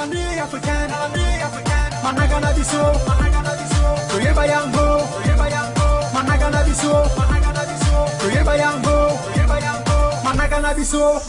calendrier africain, managana biso, toyeba yango, managana biso, toyeba yango, managana biso.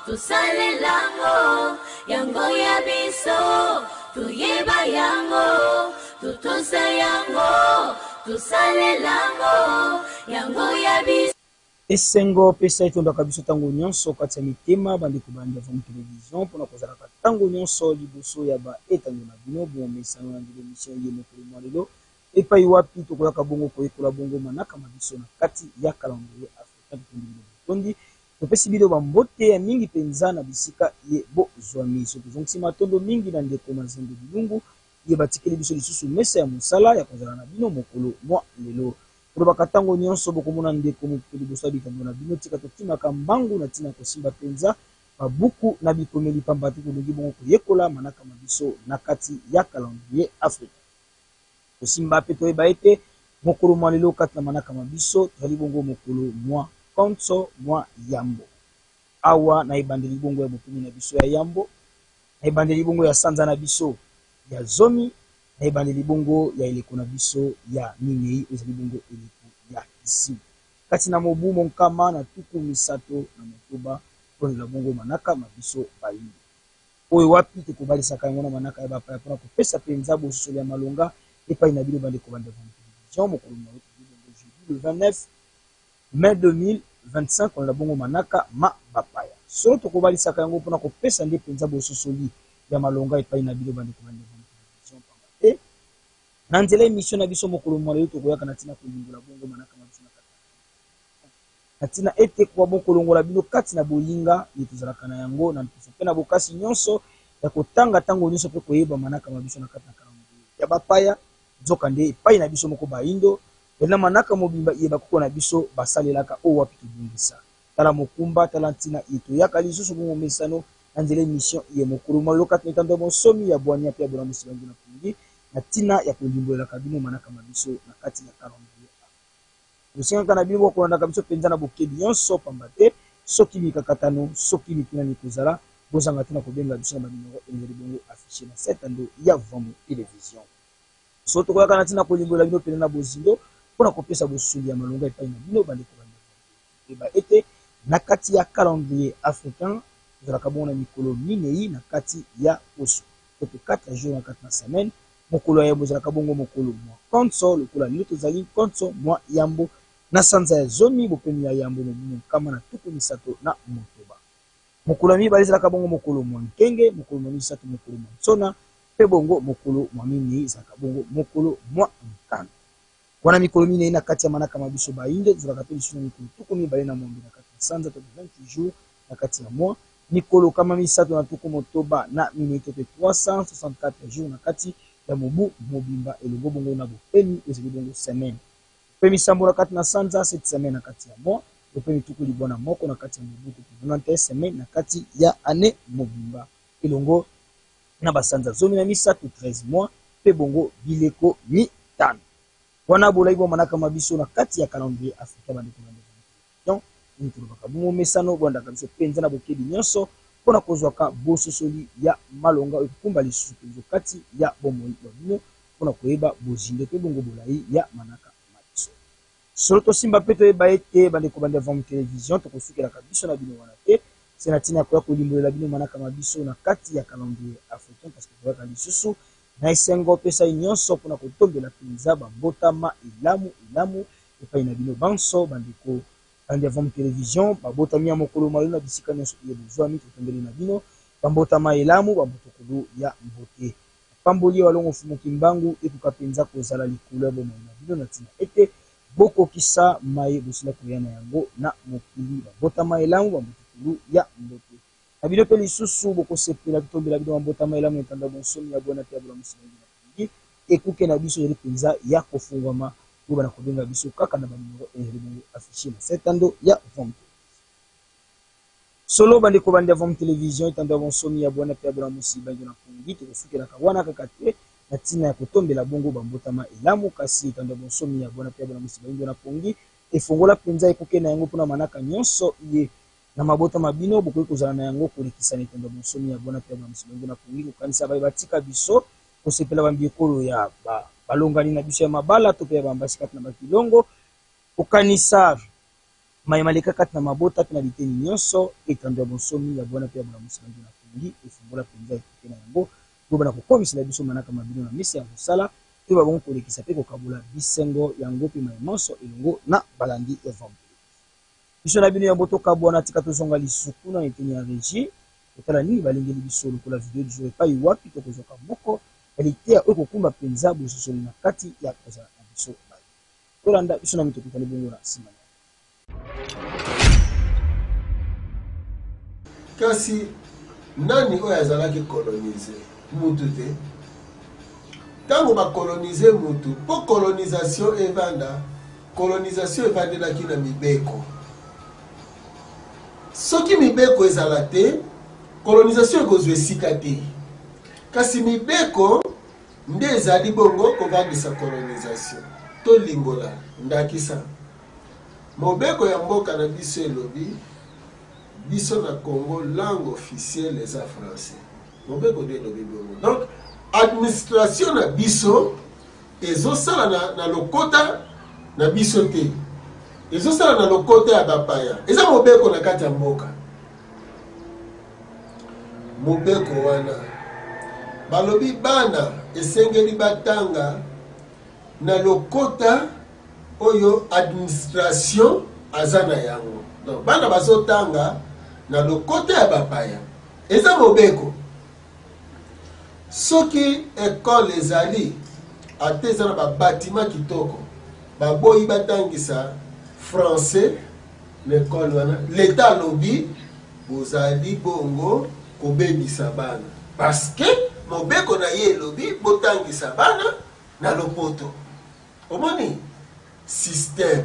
Tusale lango, yango ya biso, tuyeba yango, tutunsa yango, tusale lango, yango ya biso. Esengo pesa itonda kabiso tango nyonso kati ya mitema bandeko bandi avant télévision pona kozalaka tango nyonso liboso ya ba etango na bino bon mesano na émission ye mokolo mwa lelo epai wapi tokolaka bongo koyekola bongo manaka mabiso na kati ya calendrier africain tondi topesi bino bambote ya mingi penza na bisika ye bozwami so tozongisi matondo mingi na ndeko mazembe bilungu ye batikeli biso lisusu mesa ya mosala ya kozala na bino mokolo mwa lelo kolobaka tango nyonso bokomona ndeko mokili bosa bikambo na bino tika totimaka mbangu na tina kosimba penza babuku na bikomeli pamba te kolongi bongo koyekola manaka mabiso na kati ya calendrier africain kosimba pe toyeba ete mokolo mwa lelo kati na manaka mabiso tozali bongo mokolo mwa konso mwa yambo awa na ebandeli bongo ya bopumi na biso ya yambo na ebandeli bongo ya sanza na biso ya zomi na ebandeli bongo ya eleko na biso ya minei ezali bongo eleko ya isi kati na mobu monkama na tuku misato na motoba ponela bongo manaka mabiso bayi oyo wapi tokobalisaka yango na manaka ya bapaya mpona kopesa penza bosolo ya malonga epai na bino bandeko bande télévision mokolo na jeudi le 29 mai 2025 on la bongo manaka ma bapaya solo tokobalisaka yango mpona kopesa nde penza bososoli ya malonga epai na bino bandeko bande télévision pamba te na nzela émission na biso mokolo mwa lelo tokoyaka na tina kolimbola bongo manaka mabiso na kati na tina ete kwa bokolongola bino kati na bolinga ye tozalaka na yango na mpeso mpe na bokasi nyonso ya kotanga tango nyonso mpe koyeba manaka mabiso na kati na calendrier ya bapaya nzoka nde epai na biso moko baindo ena manaka mobimba ye bakoko na biso basalelaka o wapi tobungisa tala mokumba tala ntina ye toyaka lisusu bongo mesano na nzela émission ye mokolo mwa lelo kati na etando bonsomi ya bwania mpe ya bona mosibangi na pungi na tina ya kolimbolelaka bino manaka mabiso na kati ya calendrier tosingaka na bino bokolandaka biso mpenza na bokebi nyonso pamba te soki mikakatano soki mitunani kozala bozanga tina kobenga biso na banimero ezali bongo affiché na setando ya Vamo télévision so tokoyaka na tina kolimbolela bino pene na bozindo mpona kopesa bosuli ya malonga epai na bino bandeko eba ete na kati ya calendrier africain tozalaka bongo na mikolo minei na kati ya poso kote 4 jours na kati na semaine mokolo ya yambo ezalaka bongo mokolo mwa konso lokola lelo tozali konso mwa yambo na sanza ya zomi bopemi ya yambo mobumo nkama na tuku misato na motoba mokolo ya mibale ezalaka bongo mokolo mwa nkenge mokolo mwa misato mokolo mwa nsona mpe bongo mokolo mwa minei ezalaka bongo mokolo mwa nkanda wana mikolo minei na kati ya manaka mabiso bainde tozalaka mpe lisusu na mikolo tuku mibale na mombe na kati ya sanza to 28 jours na kati ya mwa mikolo kama misato na tuku motoba na minei to 364 jours na kati ya mobu mobimba elongo bongo na bopemi ezali bongo semaine pemi sambo na kati na sanza cette semaine na kati ya mwa bopemi tuku libona moko na kati ya mobu to 91 semaine na kati ya année mobimba elongo na basanza zomi na misato 13 mois pe bongo bileko mitano wana bolai bo manaka mabiso na kati ya calendrier africain bandeko donc ni tulobaka bongo mesano bondaka biso penza na bokebi nyonso mpona kozwaka bososoli ya malonga ekukumba lisusu penzo kati ya bomoi ya bino mpona koyeba bozindo mpe bongo bolai ya manaka mabiso solo tosimba mpe toyeba ete bandeko bandi Vamo télévision tokosukelaka biso na bino wana te se na ntina koya kolimbolela bino manaka mabiso na kati ya calendrier africain parce que toyaka lisusu na esengo opesa nyonso mpona kotombela mpenza babotama elamu epai na bino banso bandeko bandi Vamo télévision babotami ya mokolo malelo na bisika nyonso ye bozwami totombeli na bino bambotama elamu bambotokolo ya mbote pamboli walongo fumuki mbangu ekoka mpenza kozala likolo ya bomoi na bino na ntina ete bokokisa mai bosila koya na yango na mokili babotama elamu bambotokolo ya mbote na bino pe lisusu bokosepela totombela bino mabotama elamu etanda bonsomi ya bwana pe ya bula musibengi na pongi ekuke na biso yeli mpenza ya kofungwama oyo bana kobenga biso kaka na banimero ezali bongo affiché na setando ya Vom solo bandeko bandi ya Vom Télévision etando ya bonsomi ya bwana pe ya bula musibengi na pongi tokosukelaka wana kaka te na ntina ya kotombela bongo bambotama elamu kasi etando ya bonsomi ya bwana pe ya bula musibengi na pongi efongola mpenza ekuke na yango mpona manaka nyonso ye na mabota mabino bokoki kozala na yango kolekisa na etando bonsomi ya bwana pe ya musibengi na pongi kokanisa baye batika biso kosepela bambiekolo ya balongani na biso ya mabala to pe ya bambasi kati na bakilongo kokanisa mayemaleka kati na mabota pe na biteni nyonso etando bonsomi ya bwana pe ya musibengi na pongi efongola mpenza ekuke na yango po bana kokomisela biso manaka mabino na misi ya kosala to babongo kolekisa pe kokabola bisengo yango pe mayemonso elongo na balandi ya Vom biso na bino ya botoka bwana tika tozonga lisuku na eteni ya régie otala nini balingeli biso lokola video du jour epai wapi tokozoka moko baliteya oyo kokumba mpenza bososoli na kati ya kozala na biso bai tolanda biso na mitokutani bongo na nsima kasi nani oyo azalaki kolonize mutu te ntango bakolonize mutu mpo colonisation evandelaki na mibeko soki mibeko ezala te colonisation ekozwa esika te kasi mibeko nde ezali bongo kovandisa colonisation tolingola ndakisa mobeko ya mboka na biso elobi biso na Congo langue officielle eza français mobeko nde elobi bongo donc administration na biso ezosala na lokota na biso te ezosala na lokota ya bapaya eza mobeko na kati ya mboka mobeko wana balobi bana esengeli batanga na lokota oyo administration aza na yango donc bana bazotanga na lokota ya bapaya eza mobeko soki ekole ezali ate eza na babatima kitoko baboyi batangisa français l'école wana l'état alobi bozali bongo kobebisa bana parce que mobeko na ye elobi botangisa bana na lopoto omoni système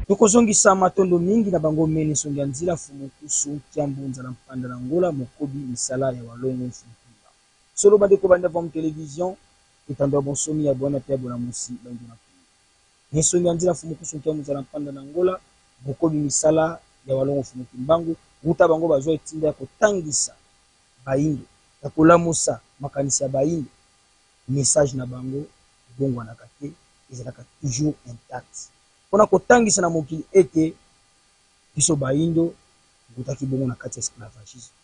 tokozongisa matondo mingi na bango mene songi ya nzila fumukusu kiambunza na mpanda na ngola mokobi misala ya walongo mfumukula solo bandeko banda Vom Télévision etando ya bonsomi ya bwana pe ya bona musi bango na ni songi ya nzila fumukusu kiambunza na mpanda na ngola mokobi misala ya walongo mfumukimbangu uta bango bazwa etinda ya kotangisa baindo ya kolamusa makanisi ya baindo message na bango bongo na kate ezalaka toujours intact pona kotangisa na mokili ete biso baindo ngutaki bongo na kati ya esclavagisme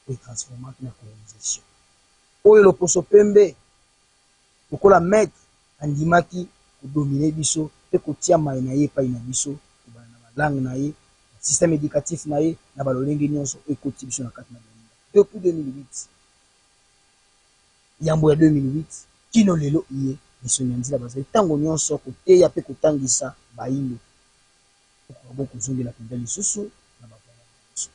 oyo transformaki na colonisation oyo loposo pembe lokola maître andimaki kodomine biso mpe kotia mai na ye epai na biso kobala na balangue na ye système éducatif na ye na balolenge nyonso oyo ekoti biso na kati na balinga depuis 2008 yambo ya 2008 kino lelo iye biso na nzila bazali ntango nyonso koteya mpe kotangisa baindo okabo kozongela mpenza lisusu na bavaya biso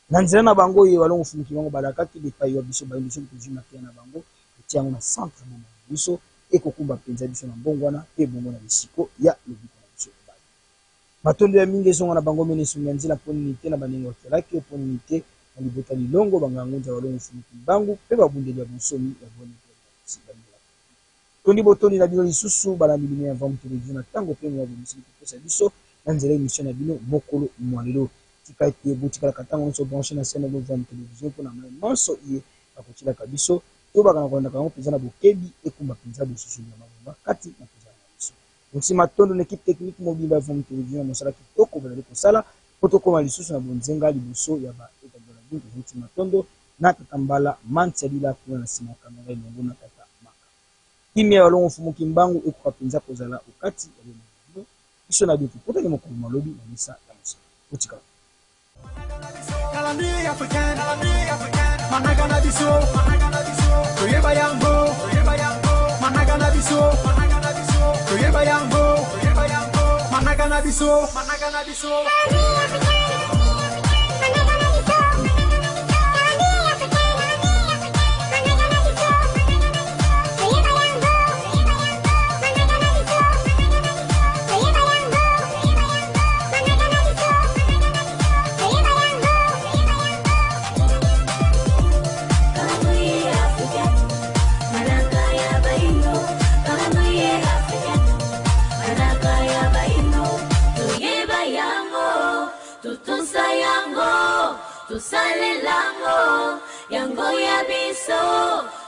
na nzela na bango oyo balongo fumuki bango balakaki bepai ya biso baindo soki tozwi mateya na bango etia yango na centre bomona biso ekokumba mpenza biso na mbongo wana mpe bongo na bisiko ya lobiko na biso ebali matondo ya mingi ezonga na bango mene esongi ya nzela mpo nini te na banenge bakelaki mpo nini te na libota lilongo bangango nzela balongo fumuki mbangu mpe babundeli ya bonsomi ya boni tondi botoni na bino lisusu balandi bino ya Vom Télévision na ntango pene ya bomisili kopesa biso na nzela émission na bino mokolo mwalelo tika ete botikalaka ntango nyonso branche na sene ya Vom Télévision mpona nyonso iye bakotilaka biso to bakana kolandaka yango mpenza na bokebi ekumba mpenza bosusuli ya mabomba kati na kozala na biso nsima tondo na équipe technique mobimba ya Vom Télévision na mosala kitoko bazali kosala po tokóma lisusu na bonzenga liboso ya baetadola bino nsima tondo na tata mbala manti ya lila kuna na nsima ya kamera elongo na tata kimia walongo fumuki mbangu ekoka penza kozala okati ya bino biso na bitu potani mokolo malobi na misa ya musa utika Calendrier africain, managana biso, toyeba yango, managana biso, toyeba yango, managana biso, tosalelango yango ya biso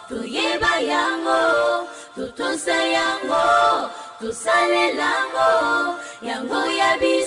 toyeba yango tutosa yango tosalelango yango ya biso